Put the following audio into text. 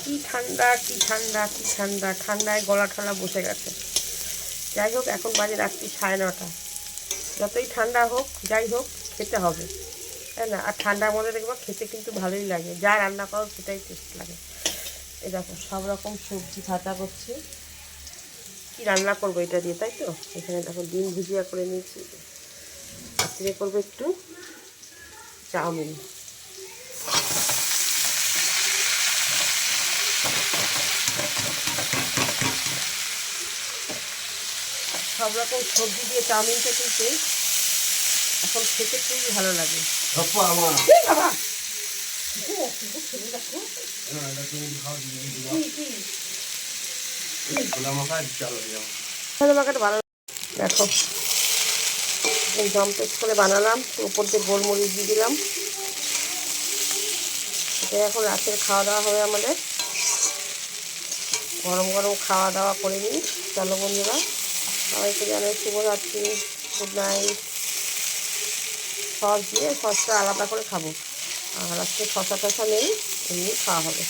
কি ঠান্ডা কি ঠান্ডা কি ঠান্ডা, ঠান্ডায় গলা ঠলা বসে গেছে। যাই হোক, এখন বাজে রাত্রি 9:30। যতই ঠান্ডা হোক যাই হোক খেতে হবে, তাই না? আর ঠান্ডার মধ্যে দেখবো খেতে কিন্তু ভালোই লাগে, যা রান্না করো সেটাই টেস্ট লাগে। এই দেখো সব রকম সবজি ভাজা করছি। কি রান্না করবো এটা দিয়ে, তাই তো? এখানে দেখো ডিম ভুজিয়া করে নিয়েছি, রাত্রে করবো একটু চাউমিন। সব রকম সবজি দিয়ে চাউমিনটা কিন্তু এখন খেতে খুবই ভালো লাগে। বাবা ভালো। দেখো জম পেস্ট করে বানালাম, উপর দিয়ে গোলমরিচ দিয়ে দিলাম। এটাই এখন রাতের খাওয়া দাওয়া হবে আমাদের। গরম গরম খাওয়া দাওয়া করে নিই। চলো বন্ধুরা, সবাইকে জানাই শুভরাত্রি, গুড নাইট। সস দিয়ে, সসটা আলাদা করে খাবো, আর আজকে শশা টশা নেই, এমনি খাওয়া হবে।